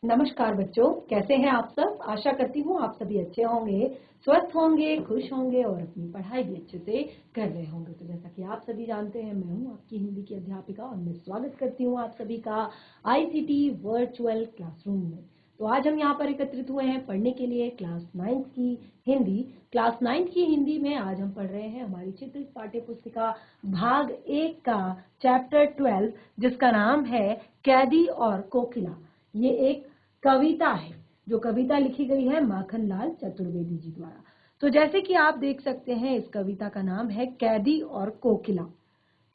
नमस्कार बच्चों, कैसे हैं आप सब। आशा करती हूँ आप सभी अच्छे होंगे, स्वस्थ होंगे, खुश होंगे और अपनी पढ़ाई भी अच्छे से कर रहे होंगे। तो जैसा कि आप सभी जानते हैं, मैं हूँ आपकी हिंदी की अध्यापिका और मैं स्वागत करती हूँ आप सभी का आईसीटी वर्चुअल क्लासरूम में। तो आज हम यहाँ पर एकत्रित हुए हैं पढ़ने के लिए क्लास 9 की हिंदी। क्लास 9 की हिंदी में आज हम पढ़ रहे हैं हमारी चित्र पाठ्य पुस्तिका भाग 1 का चैप्टर 12, जिसका नाम है कैदी और कोकिला। ये एक कविता है, जो कविता लिखी गई है माखनलाल चतुर्वेदी जी द्वारा। तो जैसे कि आप देख सकते हैं, इस कविता का नाम है कैदी और कोकिला।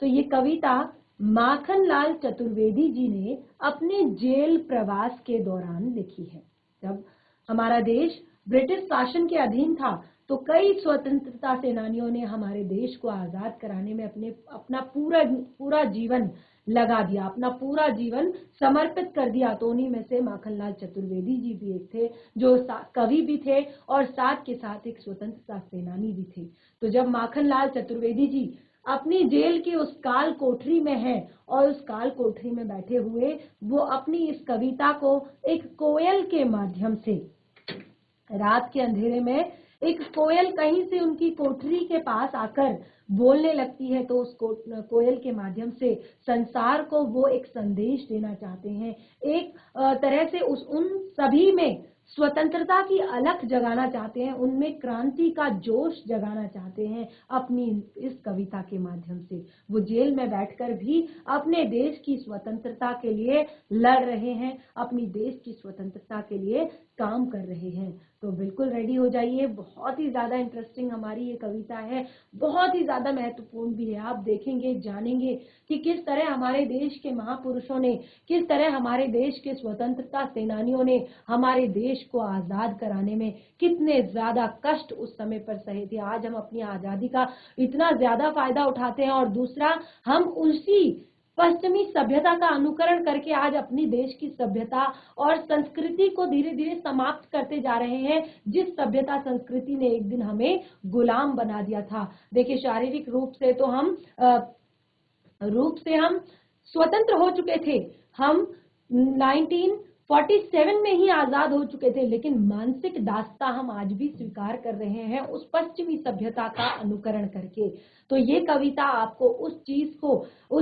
तो ये कविता माखनलाल चतुर्वेदी जी ने अपने जेल प्रवास के दौरान लिखी है। जब हमारा देश ब्रिटिश शासन के अधीन था, तो कई स्वतंत्रता सेनानियों ने हमारे देश को आजाद कराने में अपना पूरा जीवन लगा दिया, अपना पूरा जीवन समर्पित कर दिया। तो उन्हीं में से माखनलाल चतुर्वेदी जी भी एक थे, जो कवि भी थे और साथ के साथ एक स्वतंत्रता सेनानी भी थे। तो जब माखनलाल चतुर्वेदी जी अपनी जेल की उस काल कोठरी में हैं और उस काल कोठरी में बैठे हुए वो अपनी इस कविता को एक कोयल के माध्यम से, रात के अंधेरे में एक कोयल कहीं से उनकी कोठरी के पास आकर बोलने लगती है, तो उस कोयल के माध्यम से संसार को वो एक संदेश देना चाहते हैं। एक तरह से उन सभी में स्वतंत्रता की अलख जगाना चाहते हैं, उनमें क्रांति का जोश जगाना चाहते हैं अपनी इस कविता के माध्यम से। वो जेल में बैठकर भी अपने देश की स्वतंत्रता के लिए लड़ रहे हैं, अपनी देश की स्वतंत्रता के लिए काम कर रहे हैं। तो बिल्कुल रेडी हो जाइए, बहुत ही ज्यादा इंटरेस्टिंग हमारी ये कविता है, बहुत ही ज्यादा महत्वपूर्ण भी है। आप देखेंगे, जानेंगे कि किस तरह हमारे देश के महापुरुषों ने, किस तरह हमारे देश के स्वतंत्रता सेनानियों ने हमारे देश को आजाद कराने में कितने ज्यादा कष्ट उस समय पर सहे थे। आज हम अपनी आजादी का इतना ज्यादा फायदा उठाते हैं और दूसरा, हम उसी पश्चिमी सभ्यता का अनुकरण करके आज अपनी देश की सभ्यता और संस्कृति को धीरे धीरे समाप्त करते जा रहे हैं, जिस सभ्यता संस्कृति ने एक दिन हमें गुलाम बना दिया था। देखिए, शारीरिक रूप से हम स्वतंत्र हो चुके थे, हम 1947 में ही आजाद हो चुके थे, लेकिन मानसिक दासता हम आज भी स्वीकार कर रहे हैं उस पश्चिमी सभ्यता का अनुकरण करके। तो ये कविता आपको उस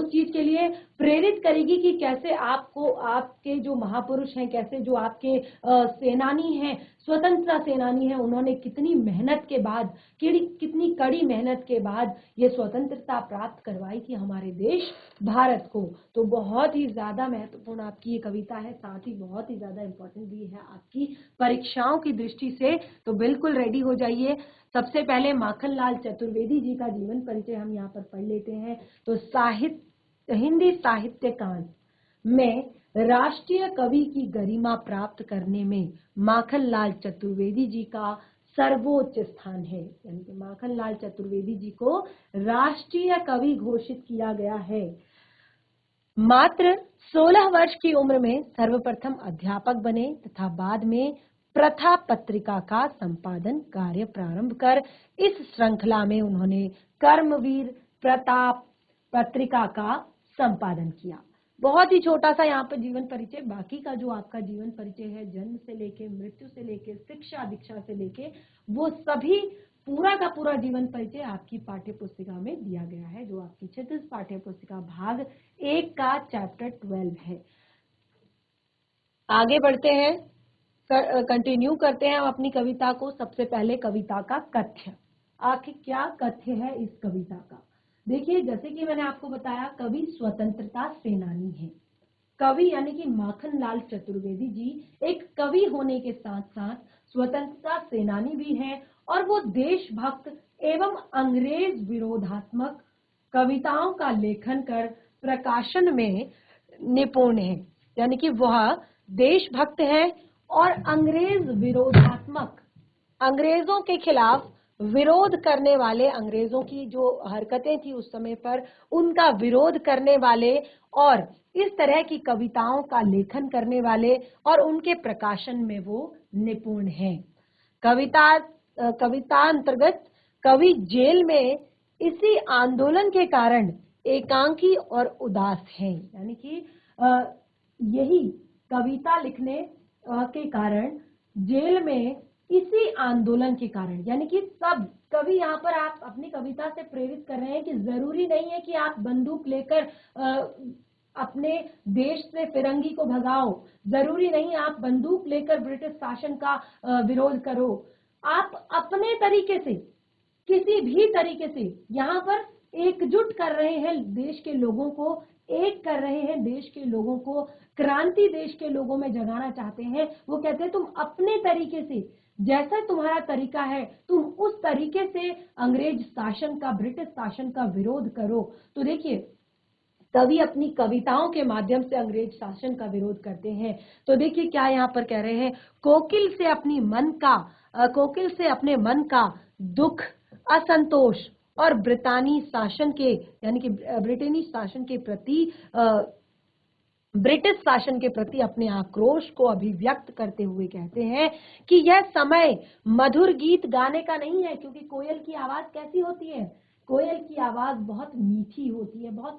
चीज के लिए प्रेरित करेगी कि कैसे आपको, आपके जो महापुरुष हैं, कैसे जो आपके सेनानी हैं, स्वतंत्रता सेनानी हैं, उन्होंने कितनी मेहनत के बाद, कितनी कड़ी मेहनत के बाद ये स्वतंत्रता प्राप्त करवाई थी हमारे देश भारत को। तो बहुत ही ज्यादा महत्वपूर्ण आपकी ये कविता है, साथ ही बहुत ही ज्यादा इंपॉर्टेंट भी है आपकी परीक्षाओं की दृष्टि से। तो बिल्कुल रेडी हो जाइए। सबसे पहले माखनलाल चतुर्वेदी जी का जीवन परिचय हम यहाँ पर पढ़ लेते हैं। तो हिंदी साहित्य कांड में राष्ट्रीय कवि की गरिमा प्राप्त करने में माखनलाल चतुर्वेदी जी का सर्वोच्च स्थान है। यानी कि माखनलाल चतुर्वेदी जी को राष्ट्रीय कवि घोषित किया गया है। मात्र 16 वर्ष की उम्र में सर्वप्रथम अध्यापक बने तथा बाद में प्रथा पत्रिका का संपादन कार्य प्रारंभ कर इस श्रृंखला में उन्होंने कर्मवीर प्रताप पत्रिका का संपादन किया। बहुत ही छोटा सा यहाँ पर जीवन परिचय। बाकी का जो आपका जीवन परिचय है, जन्म से लेके मृत्यु से लेके शिक्षा दीक्षा से लेके, वो सभी पूरा का पूरा जीवन परिचय आपकी पाठ्य पुस्तिका में दिया गया है, जो आपकी क्षितिज पाठ्य पुस्तिका भाग 1 का चैप्टर 12 है। आगे बढ़ते हैं, कंटिन्यू करते हैं हम अपनी कविता को। सबसे पहले कविता का कथ्य। आखिर क्या कथ्य है इस कविता का? देखिए, जैसे कि मैंने आपको बताया, कवि स्वतंत्रता सेनानी है। कवि यानी कि माखनलाल चतुर्वेदी जी एक कवि होने के साथ साथ स्वतंत्रता सेनानी भी हैं और वो देशभक्त एवं अंग्रेज विरोधात्मक कविताओं का लेखन कर प्रकाशन में निपुण है। यानी कि वह देशभक्त है और अंग्रेज विरोधात्मक, अंग्रेजों के खिलाफ विरोध करने वाले, अंग्रेजों की जो हरकतें थी उस समय पर, उनका विरोध करने वाले और इस तरह की कविताओं का लेखन करने वाले और उनके प्रकाशन में वो निपुण हैं। कविता अंतर्गत कवि जेल में इसी आंदोलन के कारण एकांकी और उदास हैं। यानी कि यही कविता लिखने के कारण, जेल में इसी आंदोलन के कारण, यानी कि सब कवि यहाँ पर आप अपनी कविता से प्रेरित कर रहे हैं कि जरूरी नहीं है कि आप बंदूक लेकर अपने देश से फिरंगी को भगाओ, जरूरी नहीं आप बंदूक लेकर ब्रिटिश शासन का विरोध करो। आप अपने तरीके से, किसी भी तरीके से यहाँ पर एकजुट कर रहे हैं देश के लोगों को, एक कर रहे हैं देश के लोगों को, क्रांति देश के लोगों में जगाना चाहते हैं। वो कहते हैं तुम अपने तरीके से, जैसा तुम्हारा तरीका है तुम उस तरीके से अंग्रेज शासन का, ब्रिटिश शासन का विरोध करो। तो देखिए कवि अपनी कविताओं के माध्यम से अंग्रेज शासन का विरोध करते हैं। तो देखिए क्या यहाँ पर कह रहे हैं, कोकिल से अपने मन का दुख, असंतोष और ब्रिटानी शासन के, यानी कि ब्रिटिश शासन के प्रति अपने आक्रोश को अभिव्यक्त करते हुए कहते हैं कि यह समय मधुर गीत गाने का नहीं है। क्योंकि कोयल की आवाज कैसी होती है, कोयल की आवाज बहुत मीठी होती है, बहुत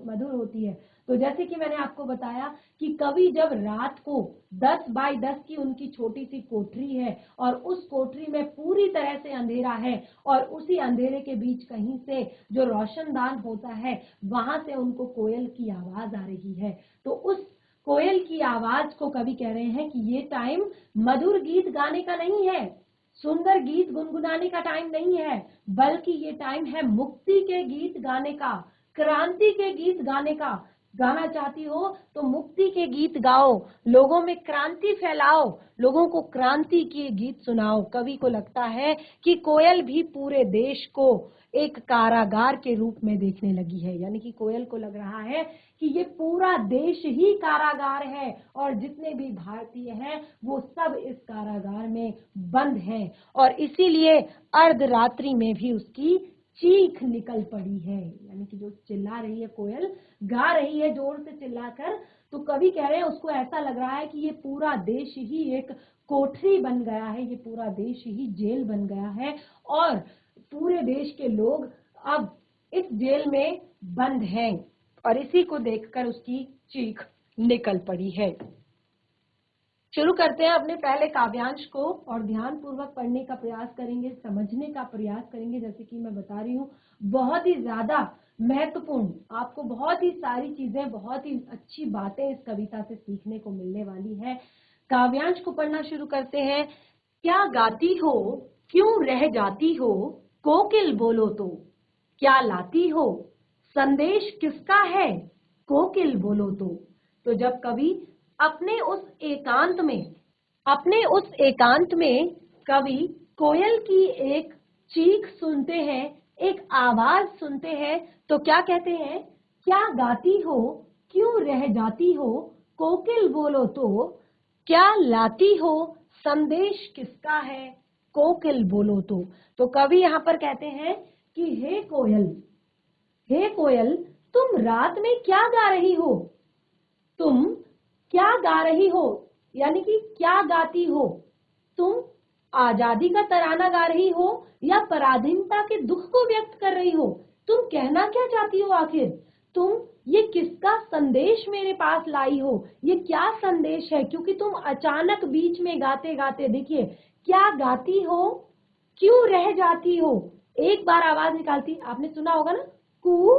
मधुर होती है। तो जैसे कि मैंने आपको बताया कि कवि जब रात को 10 बाई 10 की उनकी छोटी सी कोठरी है और उस कोठरी में पूरी तरह से अंधेरा है और उसी अंधेरे के बीच कहीं से जो रोशनदान होता है वहां से उनको कोयल की आवाज आ रही है। तो उस कोयल की आवाज को कवि कह रहे हैं कि ये टाइम मधुर गीत गाने का नहीं है, सुंदर गीत गुनगुनाने का टाइम नहीं है, बल्कि ये टाइम है मुक्ति के गीत गाने का, क्रांति के गीत गाने का। गाना चाहती हो तो मुक्ति के गीत गाओ, लोगों में क्रांति फैलाओ, लोगों को क्रांति के गीत सुनाओ। कवि को लगता है कि कोयल भी पूरे देश को एक कारागार के रूप में देखने लगी है, यानी कि कोयल को लग रहा है कि ये पूरा देश ही कारागार है और जितने भी भारतीय हैं वो सब इस कारागार में बंद हैं। और इसीलिए अर्धरात्रि में भी उसकी चीख निकल पड़ी है, यानी कि जो चिल्ला रही है कोयल, गा रही है जोर से चिल्लाकर। तो कवि कह रहे हैं उसको ऐसा लग रहा है कि ये पूरा देश ही एक कोठरी बन गया है, ये पूरा देश ही जेल बन गया है और पूरे देश के लोग अब इस जेल में बंद हैं। और इसी को देखकर उसकी चीख निकल पड़ी है। शुरू करते हैं अपने पहले काव्यांश को और ध्यान पूर्वक पढ़ने का प्रयास करेंगे, समझने का प्रयास करेंगे। जैसे कि मैं बता रही हूँ बहुत ही ज्यादा महत्वपूर्ण, आपको बहुत ही सारी चीजें, बहुत ही अच्छी बातें इस कविता से सीखने को मिलने वाली है। काव्यांश को पढ़ना शुरू करते हैं। क्या गाती हो, क्यों रह जाती हो, कोकिल बोलो तो, क्या लाती हो, संदेश किसका है, कोकिल बोलो तो जब कवि अपने उस एकांत में कवि कोयल की एक चीख सुनते हैं, एक आवाज सुनते हैं, तो क्या कहते हैं, क्या गाती हो, क्यों रह जाती हो, कोकिल बोलो तो, क्या लाती हो, संदेश किसका है, कोकिल बोलो तो कवि यहाँ पर कहते हैं कि हे कोयल, तुम रात में क्या गा रही हो, तुम क्या गा रही हो, यानी कि क्या गाती हो, तुम आजादी का तराना गा रही हो या पराधीनता के दुख को व्यक्त कर रही हो, तुम कहना क्या चाहती हो आखिर, तुम ये किसका संदेश मेरे पास लाई हो, ये क्या संदेश है। क्योंकि तुम अचानक बीच में गाते गाते, देखिए क्या गाती हो, क्यों रह जाती हो, एक बार आवाज निकालती, आपने सुना होगा ना, कू,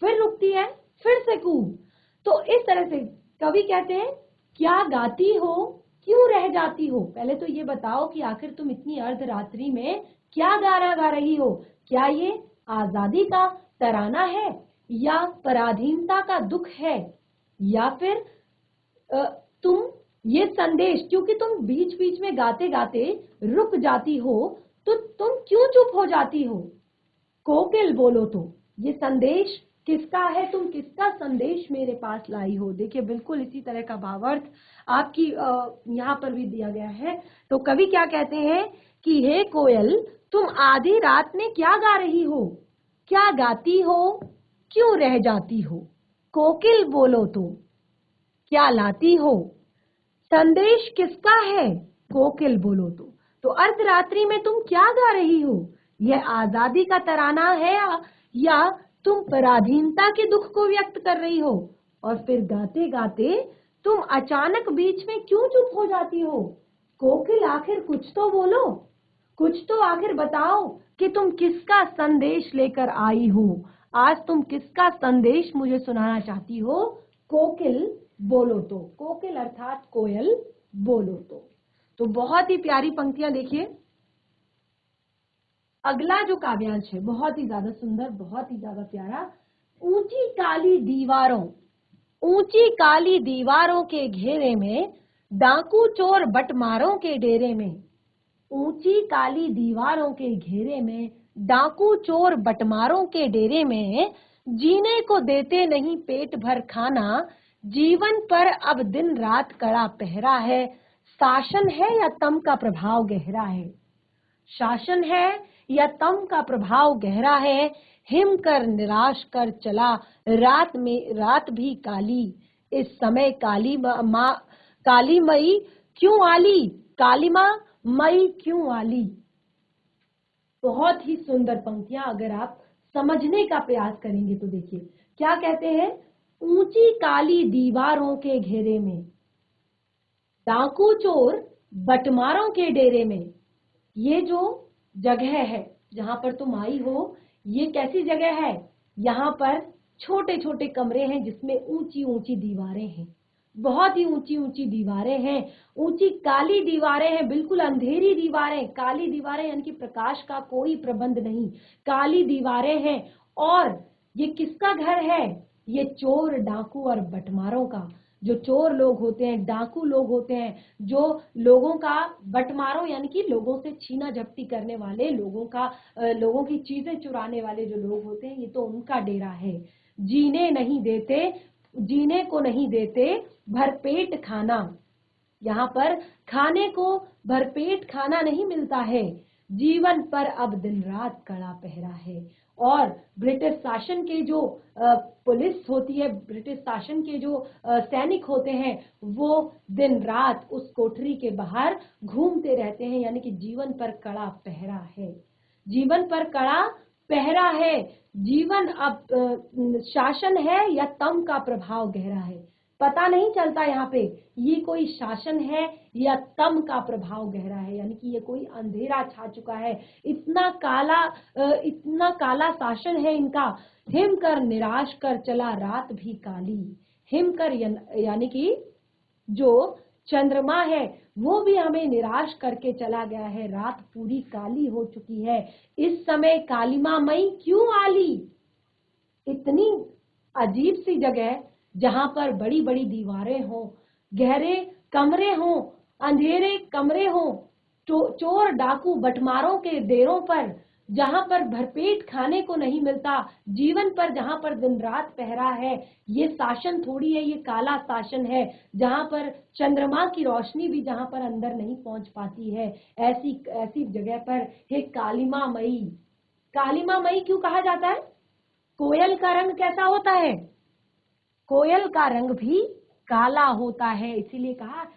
फिर रुकती है, फिर से कू। तो इस तरह से कवि कहते हैं क्या गाती हो, क्यों रह जाती हो। पहले तो ये बताओ कि आखिर तुम इतनी अर्धरात्रि में क्या गाना गा रही हो, क्या ये आजादी का तराना है या पराधीनता का दुख है, या फिर तुम ये संदेश, क्योंकि तुम बीच बीच में गाते गाते रुक जाती हो तो तुम क्यों चुप हो जाती हो, कोकिल बोलो तो, ये संदेश किसका है, तुम किसका संदेश मेरे पास लाई हो। देखिए बिल्कुल इसी तरह का भावार्थ आपकी यहाँ पर भी दिया गया है। तो कवि क्या कहते हैं कि हे कोयल, तुम आधी रात में क्या गा रही हो, क्या गाती हो, क्यों रह जाती हो, कोकिल बोलो तो, क्या लाती हो, संदेश किसका है, कोकिल बोलो तो अर्धरात्रि में तुम क्या गा रही हो, यह आजादी का तराना है या तुम पराधीनता के दुख को व्यक्त कर रही हो। और फिर गाते गाते तुम अचानक बीच में क्यों चुप हो जाती हो? कोकिल आखिर कुछ तो बोलो, कुछ तो आखिर बताओ कि तुम किसका संदेश लेकर आई हो। आज तुम किसका संदेश मुझे सुनाना चाहती हो? कोकिल बोलो तो, कोकिल अर्थात कोयल बोलो तो बहुत ही प्यारी पंक्तियां देखिए। अगला जो काव्यांश है बहुत ही ज्यादा सुंदर, बहुत ही ज्यादा प्यारा। ऊंची काली दीवारों, ऊंची काली दीवारों के घेरे में डाकू चोर बटमारों के डेरे में, ऊंची काली दीवारों के घेरे में डाकू चोर बटमारों के डेरे में, जीने को देते नहीं पेट भर खाना, जीवन पर अब दिन रात कड़ा पहरा है, शासन है या तम का प्रभाव गहरा है, शासन है या तम का प्रभाव गहरा है, हिम कर निराश कर चला रात में रात भी काली, इस समय काली माँ काली मई क्यों आली, काली माँ मई क्यों आली। बहुत ही सुंदर पंक्तियां, अगर आप समझने का प्रयास करेंगे तो देखिए क्या कहते हैं। ऊंची काली दीवारों के घेरे में डाकू चोर बटमारों के डेरे में, ये जो जगह है जहां पर तुम आई हो, ये कैसी जगह है? यहाँ पर छोटे छोटे कमरे हैं जिसमें ऊंची ऊंची दीवारें हैं, बहुत ही ऊंची ऊंची दीवारें हैं, ऊंची काली दीवारें हैं, बिल्कुल अंधेरी दीवारें, काली दीवारें यानी कि प्रकाश का कोई प्रबंध नहीं, काली दीवारें हैं। और ये किसका घर है? ये चोर डाकू और बटमारों का। जो चोर लोग होते हैं, डाकू लोग होते हैं, जो लोगों का, बटमारों यानी कि लोगों से छीना झपटी करने वाले, लोगों की चीजें चुराने वाले जो लोग होते हैं, ये तो उनका डेरा है। जीने नहीं देते, जीने को नहीं देते भरपेट खाना, यहाँ पर खाने को भरपेट खाना नहीं मिलता है, जीवन पर अब दिन रात कड़ा पहरा है। और ब्रिटिश शासन के जो पुलिस होती है, ब्रिटिश शासन के जो सैनिक होते हैं, वो दिन रात उस कोठरी के बाहर घूमते रहते हैं, यानी कि जीवन पर कड़ा पहरा है, जीवन पर कड़ा पहरा है, जीवन अब शासन है या तम का प्रभाव गहरा है, पता नहीं चलता यहाँ पे ये कोई शासन है या तम का प्रभाव गहरा है, यानी कि ये कोई अंधेरा छा चुका है, इतना काला शासन है इनका। हिम कर निराश कर चला रात भी काली, हिम कर यानी कि जो चंद्रमा है वो भी हमें निराश करके चला गया है, रात पूरी काली हो चुकी है, इस समय कालिमा मई क्यों आली। इतनी अजीब सी जगह जहां पर बड़ी बड़ी दीवारें हों, गहरे कमरे हों, अंधेरे कमरे हों, चोर डाकू बटमारों के डेरों पर, जहां पर भरपेट खाने को नहीं मिलता, जीवन पर जहां पर दिन रात पहरा है, ये शासन थोड़ी है, ये काला शासन है, जहां पर चंद्रमा की रोशनी भी जहां पर अंदर नहीं पहुंच पाती है, ऐसी ऐसी जगह पर हे कालिमा मई। कालिमा मई क्यों कहा जाता है? कोयल का रंग कैसा होता है? कोयल का रंग भी काला होता है, इसीलिए कहा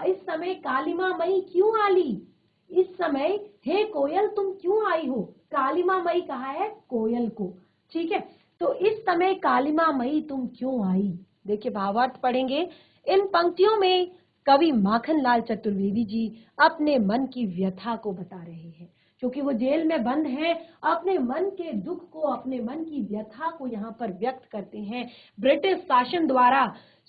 इस समय कालिमा मई क्यों आली, इस समय हे कोयल तुम क्यों आई हो। कालिमा मई कहा है कोयल को, ठीक है। तो इस समय कालिमा मई तुम क्यों आई। देखिए भावार्थ पढ़ेंगे। इन पंक्तियों में कवि माखनलाल चतुर्वेदी जी अपने मन की व्यथा को बता रहे हैं, क्योंकि वो जेल में बंद हैं, अपने मन के दुख को, अपने मन की व्यथा को यहाँ पर व्यक्त करते हैं। ब्रिटिश शासन द्वारा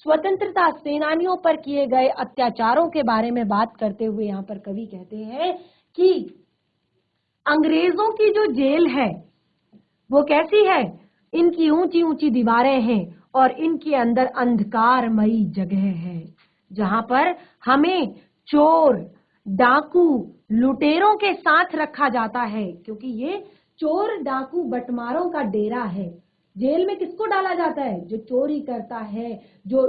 स्वतंत्रता सेनानियों पर किए गए अत्याचारों के बारे में बात करते हुए यहाँ पर कवि कहते हैं कि अंग्रेजों की जो जेल है वो कैसी है, इनकी ऊंची ऊंची दीवारें हैं और इनके अंदर अंधकारमयी जगह है, जहां पर हमें चोर डाकू लुटेरों के साथ रखा जाता है, क्योंकि ये चोर डाकू बटमारों का डेरा है। जेल में किसको डाला जाता है? जो चोरी करता है, जो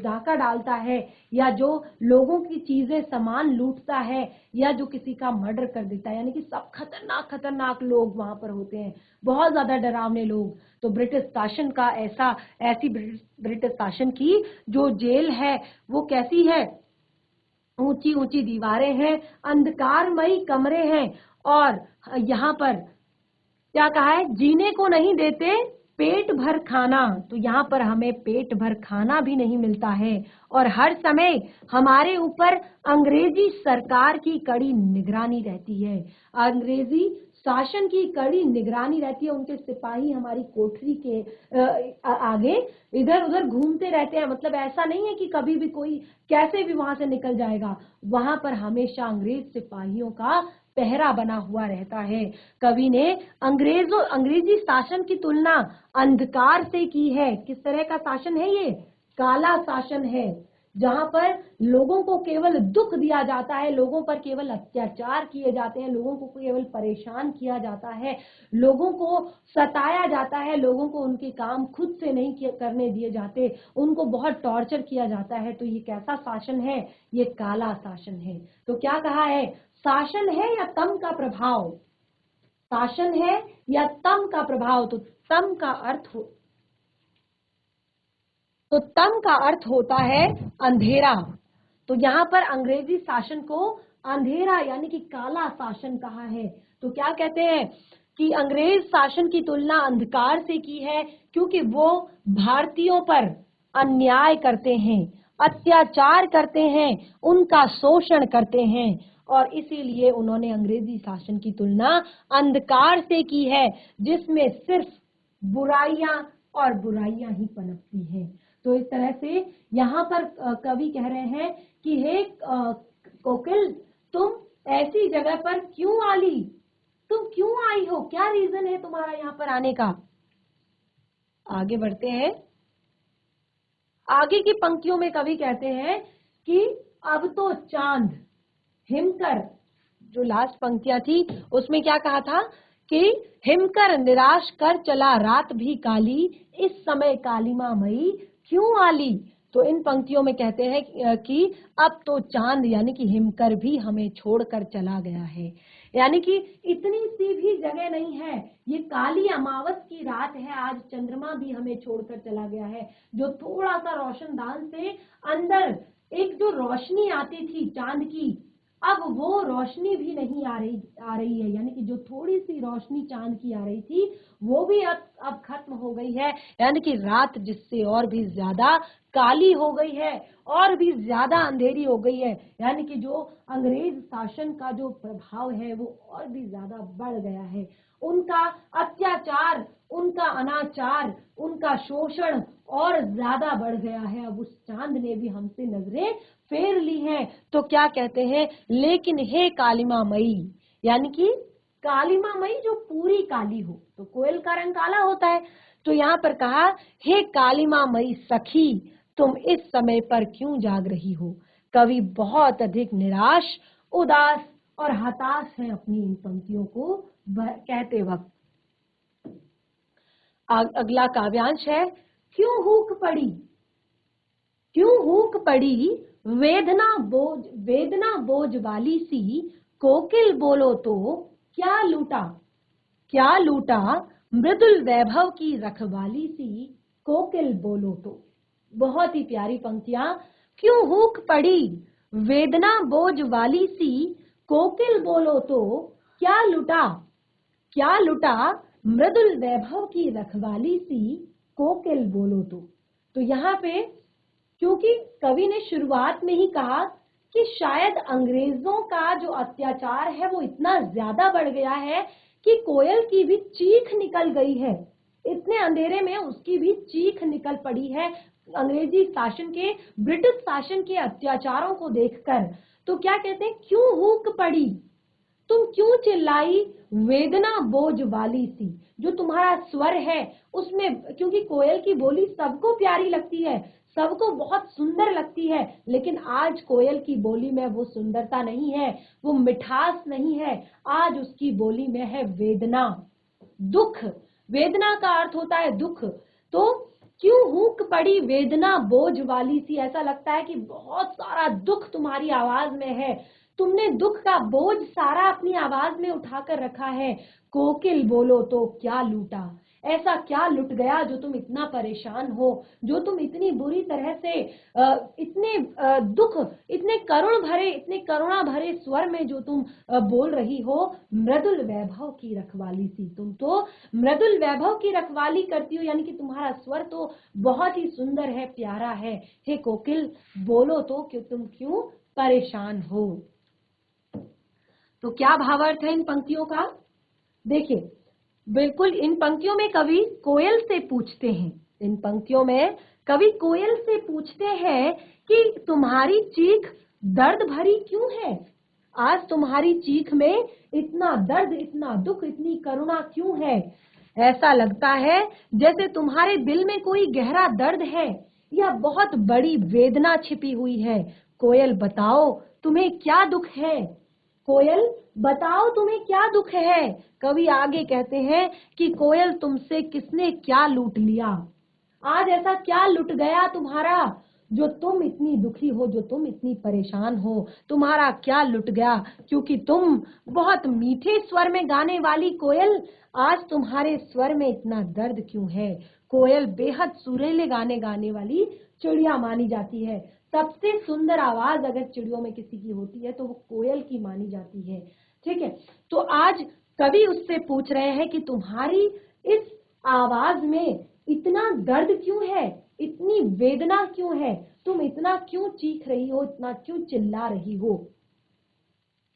डाका डालता है, या जो लोगों की चीजें सामान लूटता है, या जो किसी का मर्डर कर देता है, यानी कि सब खतरनाक खतरनाक लोग वहां पर होते हैं, बहुत ज्यादा डरावने लोग। तो ब्रिटिश शासन का ऐसी ब्रिटिश शासन की जो जेल है वो कैसी है? ऊंची ऊंची दीवारें हैं, अंधकारमयी कमरे हैं, और यहाँ पर क्या कहा है? जीने को नहीं देते पेट भर खाना, तो यहाँ पर हमें पेट भर खाना भी नहीं मिलता है और हर समय हमारे ऊपर अंग्रेजी सरकार की कड़ी निगरानी रहती है। अंग्रेजी शासन की कड़ी निगरानी रहती है। उनके सिपाही हमारी कोठरी के आगे इधर उधर घूमते रहते हैं। मतलब ऐसा नहीं है कि कभी भी कोई कैसे भी वहां से निकल जाएगा। वहां पर हमेशा अंग्रेज सिपाहियों का पहरा बना हुआ रहता है। कवि ने अंग्रेजी शासन की तुलना अंधकार से की है। किस तरह का शासन है ये? काला शासन है, जहां पर लोगों को केवल दुख दिया जाता है, लोगों पर केवल अत्याचार किए जाते हैं, लोगों को केवल परेशान किया जाता है, लोगों को सताया जाता है, लोगों को उनके काम खुद से नहीं करने दिए जाते, उनको बहुत टॉर्चर किया जाता है। तो ये कैसा शासन है? ये काला शासन है। तो क्या कहा है? शासन है या तम का प्रभाव? शासन है या तम का प्रभाव? तो तम का अर्थ होता है अंधेरा। तो यहाँ पर अंग्रेजी शासन को अंधेरा यानी कि काला शासन कहा है। तो क्या कहते हैं कि अंग्रेज शासन की तुलना अंधकार से की है, क्योंकि वो भारतीयों पर अन्याय करते हैं, अत्याचार करते हैं, उनका शोषण करते हैं और इसीलिए उन्होंने अंग्रेजी शासन की तुलना अंधकार से की है, जिसमें सिर्फ बुराइयां और बुराइयां ही पनपती हैं। तो इस तरह से यहाँ पर कवि कह रहे हैं कि हे कोकिल, तुम ऐसी जगह पर क्यों आली? तुम क्यों आई हो? क्या रीजन है तुम्हारा यहाँ पर आने का? आगे बढ़ते हैं। आगे की पंक्तियों में कवि कहते हैं कि अब तो चांद हिमकर, जो लास्ट पंक्तियां थी उसमें क्या कहा था कि हिमकर निराश कर चला रात भी काली, इस समय कालिमा मई क्यों आली। तो इन पंक्तियों में कहते हैं कि अब तो चांद यानी कि हिमकर भी हमें छोड़कर चला गया है, यानी कि इतनी सी भी जगह नहीं है। ये काली अमावस की रात है, आज चंद्रमा भी हमें छोड़कर चला गया है। जो थोड़ा सा रोशनदान से अंदर एक जो रोशनी आती थी चांद की, अब वो रोशनी भी नहीं आ रही है। यानी कि जो थोड़ी सी रोशनी चांद की आ रही थी वो भी अब खत्म हो गई है। यानी कि रात जिससे और भी ज्यादा काली हो गई है और भी ज्यादा अंधेरी हो गई है। यानी कि जो अंग्रेज शासन का जो प्रभाव है वो और भी ज्यादा बढ़ गया है। उनका अत्याचार, उनका अनाचार, उनका शोषण और ज्यादा बढ़ गया है। अब उस चांद ने भी हमसे नजरें फेर ली हैं। तो क्या कहते हैं, लेकिन हे कालिमा मई, यानी कि कालिमा मई जो पूरी काली हो। तो कोयल का रंग काला होता है। तो यहाँ पर कहा, हे कालिमा मई सखी, तुम इस समय पर क्यों जाग रही हो। कवि बहुत अधिक निराश, उदास और हताश है अपनी इन पंक्तियों को कहते वक्त। अगला काव्यांश है, क्यों हूक पड़ी, क्यों हूक पड़ी वेदना बोझ वाली सी, कोकिल बोलो तो क्या लूटा, क्या लूटा मृदुल वैभव की रखवाली सी, कोकिल बोलो तो। बहुत ही प्यारी पंक्तियां। क्यों हूक पड़ी वेदना बोझ वाली सी, कोकिल बोलो तो क्या लूटा, क्या लुटा मृदुल वैभव की रखवाली सी, कोकिल बोलो तो। तो यहाँ पे क्योंकि कवि ने शुरुआत में ही कहा कि शायद अंग्रेजों का जो अत्याचार है वो इतना ज्यादा बढ़ गया है कि कोयल की भी चीख निकल गई है। इतने अंधेरे में उसकी भी चीख निकल पड़ी है अंग्रेजी शासन के, ब्रिटिश शासन के अत्याचारों को देखकर। तो क्या कहते हैं, क्यों हूक पड़ी, तुम क्यों चिल्लाई वेदना बोझ वाली सी। जो तुम्हारा स्वर है उसमें, क्योंकि कोयल की बोली सबको प्यारी लगती है, सबको बहुत सुंदर लगती है, लेकिन आज कोयल की बोली में वो सुंदरता नहीं है, वो मिठास नहीं है। आज उसकी बोली में है वेदना, दुख। वेदना का अर्थ होता है दुख। तो क्यों हूक पड़ी वेदना बोझ वाली सी, ऐसा लगता है कि बहुत सारा दुख तुम्हारी आवाज में है, तुमने दुख का बोझ सारा अपनी आवाज में उठाकर रखा है। कोकिल बोलो तो क्या लूटा, ऐसा क्या लुट गया जो तुम इतना परेशान हो, जो तुम इतनी बुरी तरह से इतने दुख, इतने करुणा भरे स्वर में जो तुम बोल रही हो। मृदुल वैभव की रखवाली सी, तुम तो मृदुल वैभव की रखवाली करती हो, यानी कि तुम्हारा स्वर तो बहुत ही सुंदर है, प्यारा है। हे कोकिल, बोलो तो कि तुम क्यों परेशान हो। तो क्या भावार्थ है इन पंक्तियों का? देखिए, बिल्कुल इन पंक्तियों में कवि कोयल से पूछते हैं, इन पंक्तियों में कवि कोयल से पूछते हैं कि तुम्हारी चीख दर्द भरी क्यों है? आज तुम्हारी चीख में इतना दर्द, इतना दुख, इतनी करुणा क्यों है? ऐसा लगता है जैसे तुम्हारे दिल में कोई गहरा दर्द है या बहुत बड़ी वेदना छिपी हुई है। कोयल बताओ तुम्हें क्या दुख है? कोयल बताओ तुम्हें क्या दुख है? कवि आगे कहते हैं कि कोयल तुमसे किसने क्या लूट लिया? आज ऐसा क्या लुट गया तुम्हारा जो तुम इतनी दुखी हो, जो तुम इतनी परेशान हो? तुम्हारा क्या लुट गया? क्योंकि तुम बहुत मीठे स्वर में गाने वाली कोयल, आज तुम्हारे स्वर में इतना दर्द क्यों है? कोयल बेहद सुरीले गाने गाने वाली चिड़िया मानी जाती है। सबसे सुंदर आवाज अगर चिड़ियों में किसी की होती है तो वो कोयल की मानी जाती है। ठीक है, तो आज कवि उससे पूछ रहे हैं कि तुम्हारी इस आवाज में इतना दर्द क्यों है, इतनी वेदना क्यों है, तुम इतना क्यों चीख रही हो, इतना क्यों चिल्ला रही हो?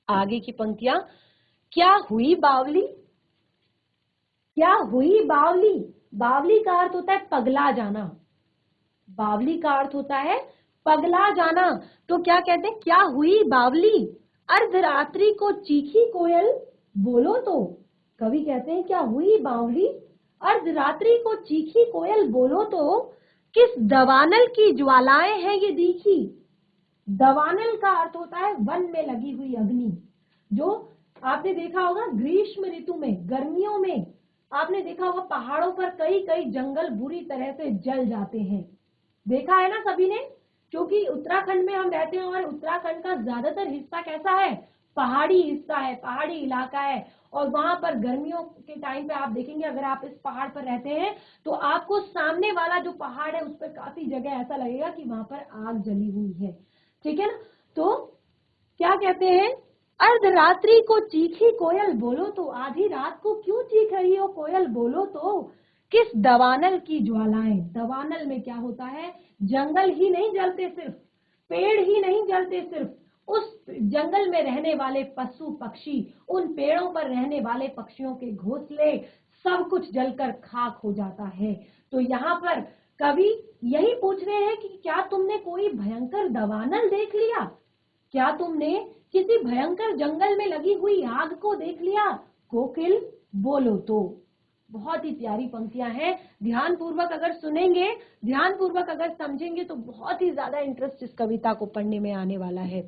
आगे की पंक्तियां, क्या हुई बावली? क्या हुई बावली? बावली का अर्थ होता है पगला जाना। बावली का अर्थ होता है पगला जाना। तो क्या कहते हैं? क्या हुई बावली? अर्धरात्रि को चीखी कोयल, बोलो तो। कवि कहते हैं क्या हुई बावली? अर्धरात्रि को चीखी कोयल, बोलो तो। किस दवानल की ज्वालाएं हैं ये दीखी? दवानल का अर्थ होता है वन में लगी हुई अग्नि। जो आपने देखा होगा ग्रीष्म ऋतु में, गर्मियों में आपने देखा होगा पहाड़ों पर कई कई जंगल बुरी तरह से जल जाते हैं। देखा है ना सभी ने? क्योंकि उत्तराखंड में हम रहते हैं और उत्तराखंड का ज्यादातर हिस्सा कैसा है? पहाड़ी हिस्सा है, पहाड़ी इलाका है। और वहां पर गर्मियों के टाइम पे आप देखेंगे, अगर आप इस पहाड़ पर रहते हैं तो आपको सामने वाला जो पहाड़ है उस पर काफी जगह ऐसा लगेगा कि वहां पर आग जली हुई है। ठीक है ना? तो क्या कहते हैं? अर्धरात्रि को चीखी कोयल, बोलो तो। आधी रात को क्यों चीख रही हो कोयल, बोलो तो। किस दवानल की ज्वालाएं? दवानल में क्या होता है? जंगल ही नहीं जलते सिर्फ, पेड़ ही नहीं जलते सिर्फ, उस जंगल में रहने वाले पशु पक्षी, उन पेड़ों पर रहने वाले पक्षियों के घोंसले, सब कुछ जलकर खाक हो जाता है। तो यहाँ पर कवि यही पूछ रहे हैं कि क्या तुमने कोई भयंकर दवानल देख लिया? क्या तुमने किसी भयंकर जंगल में लगी हुई आग को देख लिया? कोकिल, बोलो तो। बहुत ही प्यारी पंक्तियां हैं। ध्यान पूर्वक अगर सुनेंगे, ध्यान पूर्वक अगर समझेंगे तो बहुत ही ज्यादा इंटरेस्ट इस कविता को पढ़ने में आने वाला है।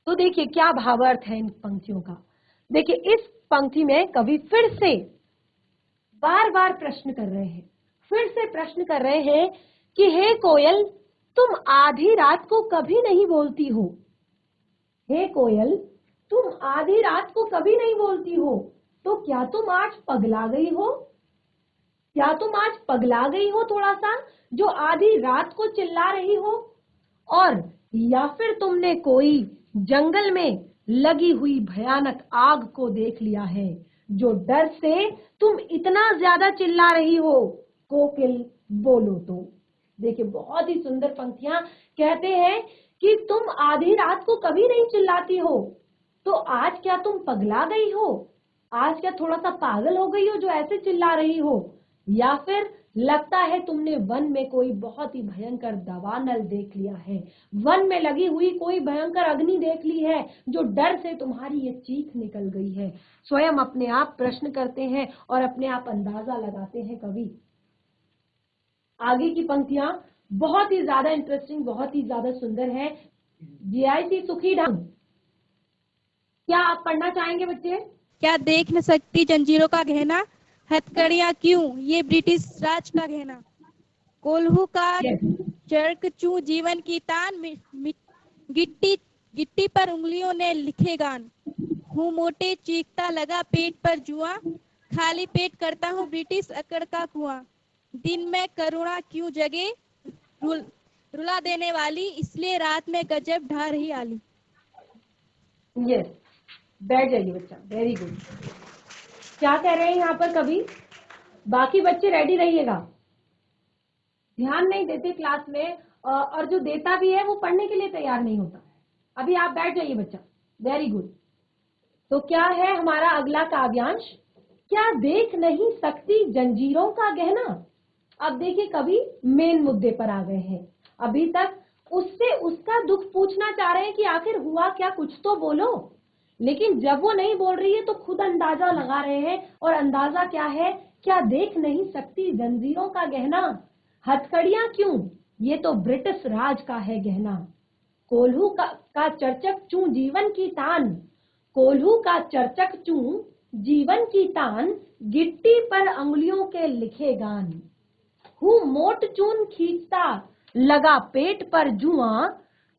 तो देखिए क्या भावार्थ है इन पंक्तियों का। देखिए इस पंक्ति में कवि फिर से बार बार प्रश्न कर रहे हैं, फिर से प्रश्न कर रहे हैं कि हे कोयल, तुम आधी रात को कभी नहीं बोलती हो। हे कोयल, तुम आधी रात को कभी नहीं बोलती हो, तो क्या तुम आज पगला गई हो? क्या तुम आज पगला गई हो थोड़ा सा, जो आधी रात को चिल्ला रही हो? और या फिर तुमने कोई जंगल में लगी हुई भयानक आग को देख लिया है, जो डर से तुम इतना ज्यादा चिल्ला रही हो? कोकिल, बोलो तो। देखिए बहुत ही सुंदर पंक्तियां। कहते हैं कि तुम आधी रात को कभी नहीं चिल्लाती हो, तो आज क्या तुम पगला गई हो? आज क्या थोड़ा सा पागल हो गई हो जो ऐसे चिल्ला रही हो? या फिर लगता है तुमने वन में कोई बहुत ही भयंकर दावानल देख लिया है, वन में लगी हुई कोई भयंकर अग्नि देख ली है, जो डर से तुम्हारी ये चीख निकल गई है। स्वयं अपने आप प्रश्न करते हैं और अपने आप अंदाजा लगाते हैं कवि। आगे की पंक्तियां बहुत ही ज्यादा इंटरेस्टिंग, बहुत ही ज्यादा सुंदर है। जीआईसी सुखी ढंग, क्या आप पढ़ना चाहेंगे बच्चे? क्या देख न सकती जंजीरों का गहना, हथकड़ियां क्यों ये ब्रिटिश राज का गहना, कोल्हू का चरक चूं जीवन की तान, गिट्टी गिट्टी पर उंगलियों ने लिखे गान, हूँ मोटे चीखता लगा पेट पर जुआ, खाली पेट करता हूँ ब्रिटिश अकड़ का कुआं। दिन में करुणा क्यों जगे, रुला देने वाली, इसलिए रात में गजब ढा रही आली। यस, बैठ जाइए बच्चा, वेरी गुड। क्या कह रहे हैं यहाँ पर कवि? बाकी बच्चे रेडी रहिएगा, ध्यान नहीं देते क्लास में, और जो देता भी है वो पढ़ने के लिए तैयार नहीं होता। अभी आप बैठ जाइए बच्चा, वेरी गुड। तो क्या है हमारा अगला काव्यांश? क्या देख नहीं सकती जंजीरों का गहना। अब देखिए कवि मेन मुद्दे पर आ गए हैं। अभी तक उससे उसका दुख पूछना चाह रहे हैं कि आखिर हुआ क्या, कुछ तो बोलो। लेकिन जब वो नहीं बोल रही है तो खुद अंदाजा लगा रहे हैं, और अंदाजा क्या है? क्या देख नहीं सकती जंजीरों का गहना, हथकड़ियां क्यों, ये तो ब्रिटिश राज का है गहना। कोल्हू का चर्चक चूं जीवन की तान, कोल्हू का चर्चक चूं जीवन की तान, गिट्टी पर अंगुलियों के लिखे गान। हूँ मोट चून खींचता लगा पेट पर जुआ,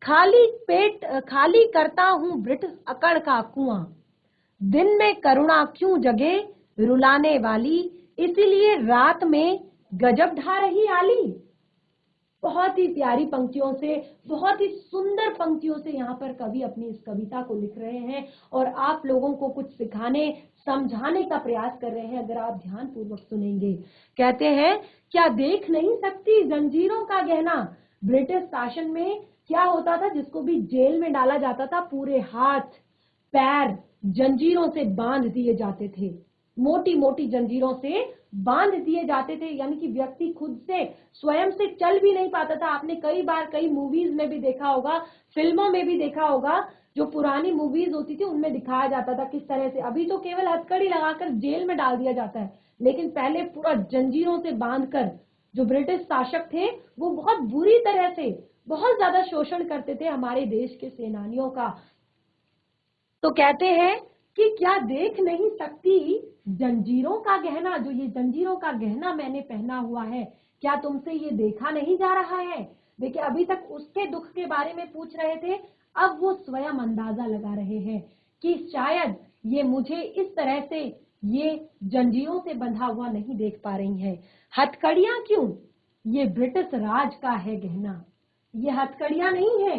खाली करता हूँ ब्रिटिश अकड़ का कुआं। दिन में करुणा क्यों जगे रुलाने वाली, इसीलिए रात में गजब ढा रही आली। बहुत ही प्यारी पंक्तियों से, बहुत ही सुंदर पंक्तियों से यहाँ पर कवि अपनी इस कविता को लिख रहे हैं, और आप लोगों को कुछ सिखाने समझाने का प्रयास कर रहे हैं अगर आप ध्यान पूर्वक सुनेंगे। कहते हैं क्या देख नहीं सकती जंजीरों का गहना। ब्रिटिश शासन में क्या होता था, जिसको भी जेल में डाला जाता था पूरे हाथ पैर जंजीरों से बांध दिए जाते थे, मोटी मोटी जंजीरों से बांध दिए जाते थे, यानी कि व्यक्ति खुद से स्वयं से चल भी नहीं पाता था। आपने कई बार कई मूवीज में भी देखा होगा, फिल्मों में भी देखा होगा, जो पुरानी मूवीज होती थी उनमें दिखाया जाता था किस तरह से। अभी तो केवल हथकड़ी लगाकर जेल में डाल दिया जाता है, लेकिन पहले पूरा जंजीरों से बांधकर जो ब्रिटिश शासक थे वो बहुत बुरी तरह से बहुत ज्यादा शोषण करते थे हमारे देश के सेनानियों का। तो कहते हैं कि क्या देख नहीं सकती जंजीरों का गहना, जो ये जंजीरों का गहना मैंने पहना हुआ है, क्या तुमसे ये देखा नहीं जा रहा है। देखिए अभी तक उसके दुख के बारे में पूछ रहे थे, अब वो स्वयं अंदाजा लगा रहे हैं कि शायद ये मुझे इस तरह से ये जंजीरों से बंधा हुआ नहीं देख पा रही है। हथकड़ियां क्यों, ये ब्रिटिश राज का है गहना। ये हथकड़ियां नहीं है,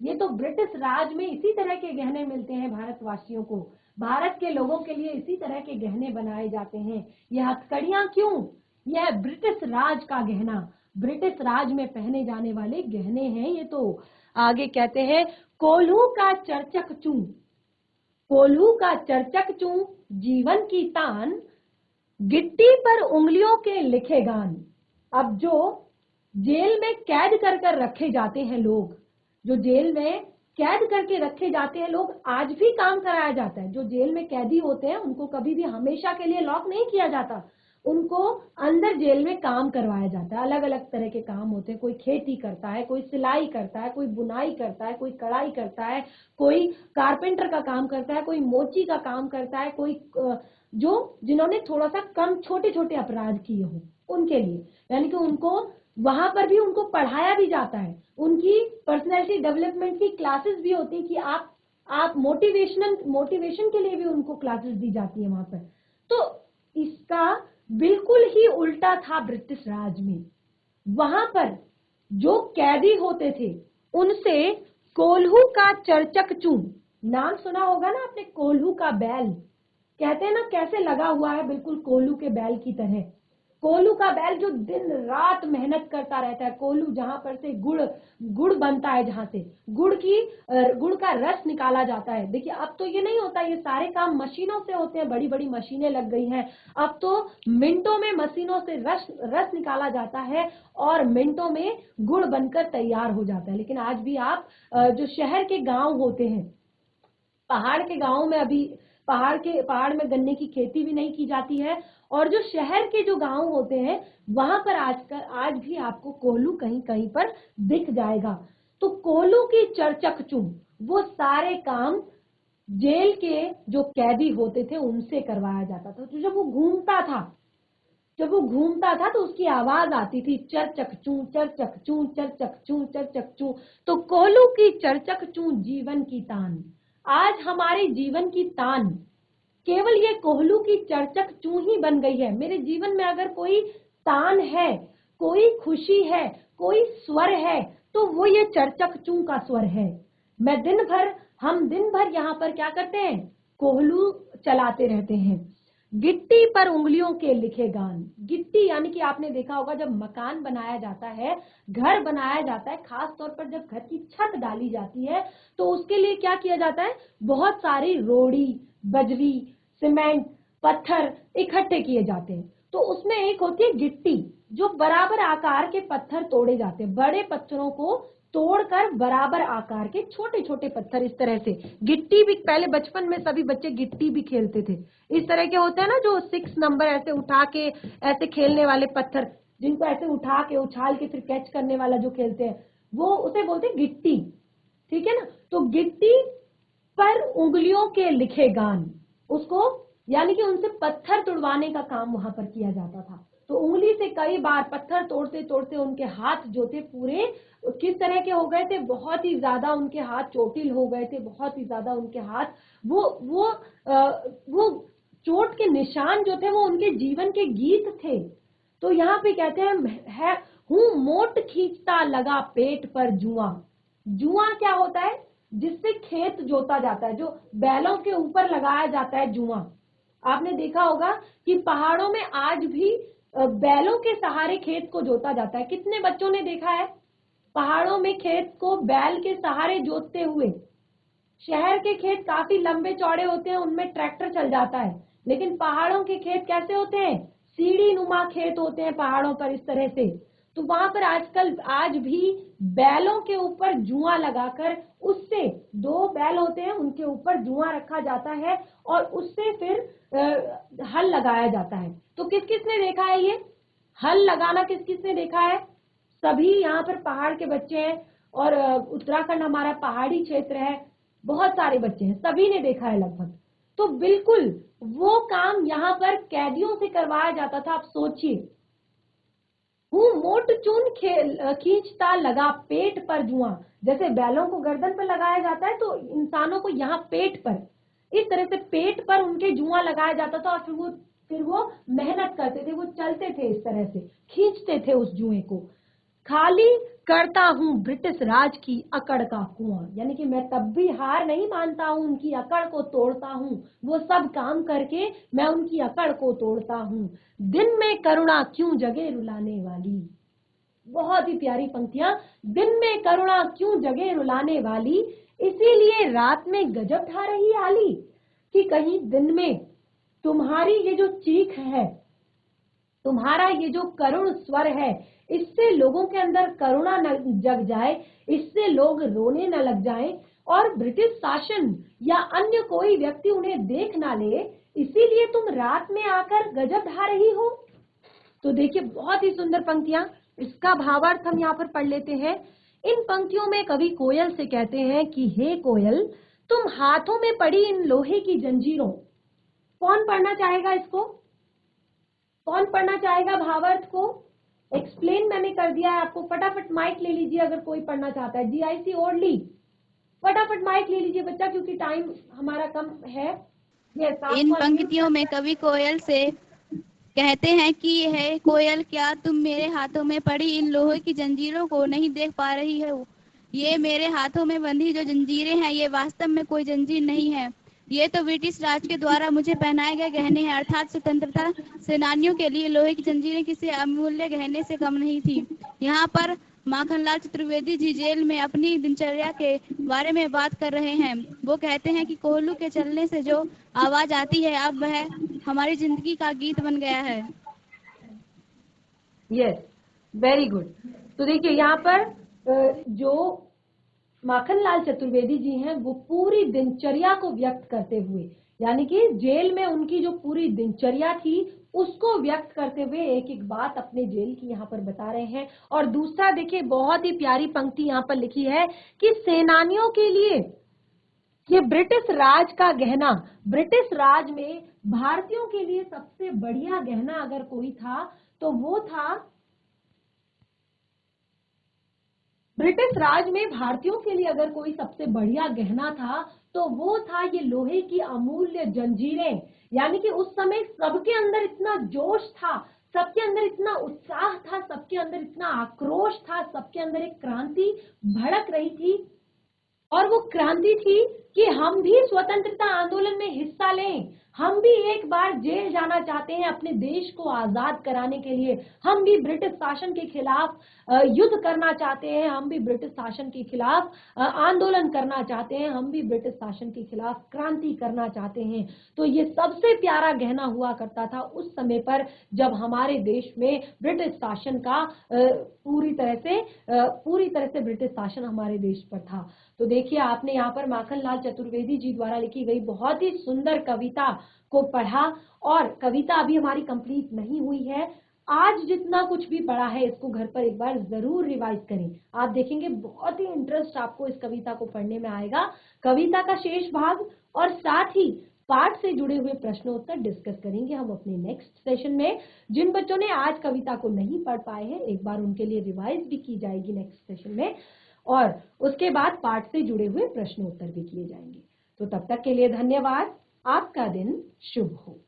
ये तो ब्रिटिश राज में इसी तरह के गहने मिलते हैं भारतवासियों को, भारत के लोगों के लिए इसी तरह के गहने बनाए जाते हैं। ये हथकड़ियां क्यों, यह ब्रिटिश राज का गहना, ब्रिटिश राज में पहने जाने वाले गहने हैं ये तो। आगे कहते हैं कोल्हू का चर्चक चूं, कोल्हू का चर्चक चूं जीवन की तान, गिट्टी पर उंगलियों के लिखे गान। अब जो जेल में कैद कर रखे जाते हैं लोग, जो जेल में कैद करके रखे जाते हैं लोग, आज भी काम कराया जाता है। जो जेल में कैदी होते हैं उनको कभी भी हमेशा के लिए लॉक नहीं किया जाता, उनको अंदर जेल में काम करवाया जाता है। अलग अलग तरह के काम होते हैं, कोई खेती करता है, कोई सिलाई करता है, कोई बुनाई करता है, कोई कढ़ाई करता है, कोई कारपेंटर का काम करता है, कोई मोची का काम करता है, कोई जो जिन्होंने थोड़ा सा कम छोटे छोटे अपराध किए हों उनके लिए, यानी कि उनको वहां पर भी उनको पढ़ाया भी जाता है। उनकी पर्सनैलिटी डेवलपमेंट की क्लासेस भी होती है कि आप मोटिवेशन के लिए भी उनको क्लासेस दी जाती है वहां पर। तो इसका बिल्कुल ही उल्टा था ब्रिटिश राज में। वहां पर जो कैदी होते थे उनसे कोल्हू का चर्चक चूं, नाम सुना होगा ना आपने, कोल्हू का बैल, कहते हैं ना कैसे लगा हुआ है बिल्कुल कोल्हू के बैल की तरह। कोल्हू का बैल जो दिन रात मेहनत करता रहता है, कोल्हू जहां पर से गुड़ बनता है, जहां से गुड़ का रस निकाला जाता है। देखिए अब तो ये नहीं होता, ये सारे काम मशीनों से होते हैं, बड़ी बड़ी मशीनें लग गई हैं। अब तो मिनटों में मशीनों से रस निकाला जाता है और मिनटों में गुड़ बनकर तैयार हो जाता है। लेकिन आज भी आप जो शहर के गाँव होते हैं, पहाड़ के गाँव में अभी पहाड़ में गन्ने की खेती भी नहीं की जाती है, और जो शहर के जो गांव होते हैं वहां पर आज भी आपको कोल्हू कहीं कहीं पर दिख जाएगा। तो कोल्हू की चर्चक चूं, वो सारे काम जेल के जो कैदी होते थे उनसे करवाया जाता था। तो जब वो घूमता था तो उसकी आवाज आती थी, चर्चक चूं चर्चक चूं चर्चक चूं चर्चक चूं। तो कोल्हू की चर्चक चूं जीवन की तान, आज हमारे जीवन की तान केवल ये कोहलू की चरचक चूं ही बन गई है। मेरे जीवन में अगर कोई तान है, कोई खुशी है, कोई स्वर है, तो वो ये चरचक चूं का स्वर है। हम दिन भर यहाँ पर क्या करते हैं, कोहलू चलाते रहते हैं। गिट्टी पर उंगलियों के लिखे गान। गिट्टी यानी कि आपने देखा होगा जब मकान बनाया जाता है, घर बनाया जाता है, खास तौर पर जब घर की छत डाली जाती है, तो उसके लिए क्या किया जाता है, बहुत सारी रोड़ी, बजरी, सीमेंट, पत्थर इकट्ठे किए जाते हैं। तो उसमें एक होती है गिट्टी, जो बराबर आकार के पत्थर तोड़े जाते हैं। बड़े पत्थरों को तोड़कर बराबर आकार के छोटे छोटे पत्थर, इस तरह से गिट्टी भी, पहले बचपन में सभी बच्चे गिट्टी भी खेलते थे। इस तरह के होते हैं ना, जो 6 नंबर ऐसे उठा के ऐसे खेलने वाले पत्थर, जिनको ऐसे उठा के उछाल के फिर कैच करने वाला जो खेलते हैं, वो उसे बोलते हैं गिट्टी। ठीक है ना। तो गिट्टी पर उंगलियों के लिखे गान, उसको यानी कि उनसे पत्थर तुड़वाने का काम वहां पर किया जाता था। तो उंगली से कई बार पत्थर तोड़ते तोड़ते उनके हाथ जो थे पूरे किस तरह के हो गए थे, बहुत ही ज्यादा उनके हाथ चोटिल हो गए थे, बहुत ही ज्यादा उनके हाथ वो चोट के निशान जो थे वो उनके जीवन के गीत थे। तो यहाँ पे कहते हैं हूं मोट खींचता लगा पेट पर जुआ। जुआ क्या होता है, जिससे खेत जोता जाता है, जो बैलों के ऊपर लगाया जाता है जुआ। आपने देखा होगा कि पहाड़ों में आज भी बैलों के सहारे खेत को जोता जाता है। कितने बच्चों ने देखा है पहाड़ों में खेत को बैल के सहारे जोतते हुए। शहर के खेत काफी लंबे चौड़े होते हैं, उनमें ट्रैक्टर चल जाता है, लेकिन पहाड़ों के खेत कैसे होते हैं, सीढ़ी नुमा खेत होते हैं पहाड़ों पर, इस तरह से। तो वहां पर आज भी बैलों के ऊपर जुआ लगाकर, उससे 2 बैल होते हैं, उनके ऊपर जुआ रखा जाता है और उससे फिर हल लगाया जाता है। तो किस किस ने देखा है ये हल लगाना, किस किस ने देखा है? सभी यहाँ पर पहाड़ के बच्चे हैं, और उत्तराखंड हमारा पहाड़ी क्षेत्र है, बहुत सारे बच्चे हैं, सभी ने देखा है लगभग। तो बिल्कुल वो काम यहाँ पर कैदियों से करवाया जाता था। आप सोचिए, हूं मोट चून खींचता लगा पेट पर जुआ। जैसे बैलों को गर्दन पर लगाया जाता है, तो इंसानों को यहाँ पेट पर, इस तरह से पेट पर उनके जुआ लगाया जाता था, और फिर वो मेहनत करते थे, वो चलते थे, इस तरह से खींचते थे उस जुए को। खाली करता हूं ब्रिटिश राज की अकड़ का कुआं, यानी कि मैं तब भी हार नहीं मानता हूं, उनकी अकड़ को तोड़ता हूं। वो सब काम करके मैं उनकी अकड़ को तोड़ता हूं। दिन में करुणा क्यों जगे रुलाने वाली। बहुत ही प्यारी पंक्तियां। दिन में करुणा क्यों जगे रुलाने वाली, इसीलिए रात में गजब ढा रही आली। कि कहीं दिन में तुम्हारी ये जो चीख है, तुम्हारा ये जो करुण स्वर है, इससे लोगों के अंदर करुणा न जग जाए, इससे लोग रोने न लग जाएं, और ब्रिटिश शासन या अन्य कोई व्यक्ति उन्हें देख ना ले, इसीलिए तुम रात में आकर गजब ढा रही हो। तो देखिए, बहुत ही सुंदर पंक्तियां। इसका भावार्थ हम यहाँ पर पढ़ लेते हैं। इन पंक्तियों में कवि कोयल से कहते हैं कि हे कोयल, तुम हाथों में पड़ी इन लोहे की जंजीरों। कौन पढ़ना चाहेगा इसको? कौन पढ़ना चाहेगा भावार्थ को? एक्सप्लेन मैंने कर दिया है आपको, फटाफट माइक ले लीजिए अगर कोई पढ़ना चाहता है। जीआईसी ओरली, फटाफट माइक ले लीजिए बच्चा, क्योंकि टाइम हमारा कम है। इन पंक्तियों में कवि कोयल से कहते हैं कि हे कोयल, क्या तुम मेरे हाथों में पड़ी इन लोहे की जंजीरों को नहीं देख पा रही हो? ये मेरे हाथों में बंधी जो जंजीरें हैं, ये वास्तव में कोई जंजीर नहीं है, ये तो ब्रिटिश राज के द्वारा मुझे पहनाए गए गहने हैं। अर्थात स्वतंत्रता सेनानियों के लिए लोहे की जंजीरें किसी अमूल्य गहने से कम नहीं थी। यहाँ पर माखनलाल चतुर्वेदी जी जेल में अपनी दिनचर्या के बारे में बात कर रहे हैं। वो कहते हैं कि कोहलू के चलने से जो आवाज आती है, अब वह हमारी जिंदगी का गीत बन गया है। Yes, very good. तो देखिए, यहाँ पर जो माखनलाल चतुर्वेदी जी हैं, वो पूरी दिनचर्या को व्यक्त करते हुए, यानी कि जेल में उनकी जो पूरी दिनचर्या थी उसको व्यक्त करते हुए एक एक बात अपने जेल की यहाँ पर बता रहे हैं। और दूसरा देखिए, बहुत ही प्यारी पंक्ति यहाँ पर लिखी है कि सेनानियों के लिए ये ब्रिटिश राज का गहना, ब्रिटिश राज में भारतीयों के लिए सबसे बढ़िया गहना अगर कोई था तो वो था ब्रिटिश राज में भारतीयों के लिए अगर कोई सबसे बढ़िया गहना था तो वो था ये लोहे की अमूल्य जंजीरें। यानी कि उस समय सबके अंदर इतना जोश था, सबके अंदर इतना उत्साह था, सबके अंदर इतना आक्रोश था, सबके अंदर एक क्रांति भड़क रही थी। और वो क्रांति थी कि हम भी स्वतंत्रता आंदोलन में हिस्सा लें, हम भी एक बार जेल जाना चाहते हैं अपने देश को आजाद कराने के लिए, हम भी ब्रिटिश शासन के खिलाफ युद्ध करना चाहते हैं, हम भी ब्रिटिश शासन के खिलाफ आंदोलन करना चाहते हैं, हम भी ब्रिटिश शासन के खिलाफ क्रांति करना चाहते हैं। तो ये सबसे प्यारा गहना हुआ करता था उस समय पर जब हमारे देश में ब्रिटिश शासन का पूरी तरह से ब्रिटिश शासन हमारे देश पर था। तो देखिए आपने यहाँ पर माखनलाल चतुर्वेदी जी द्वारा लिखी गई बहुत ही सुंदर कविता को पढ़ा, और कविता अभी हमारी कंप्लीट नहीं हुई है। आज जितना कुछ भी पढ़ा है इसको घर पर एक बार जरूर रिवाइज करें, आप देखेंगे बहुत ही इंटरेस्ट आपको इस कविता को पढ़ने में आएगा। कविता का शेष भाग और साथ ही पाठ से जुड़े हुए प्रश्नोत्तर डिस्कस करेंगे हम अपने नेक्स्ट सेशन में। जिन बच्चों ने आज कविता को नहीं पढ़ पाए हैं एक बार उनके लिए रिवाइज भी की जाएगी नेक्स्ट सेशन में, और उसके बाद पाठ से जुड़े हुए प्रश्नोत्तर भी किए जाएंगे। तो तब तक के लिए धन्यवाद। आपका दिन शुभ हो।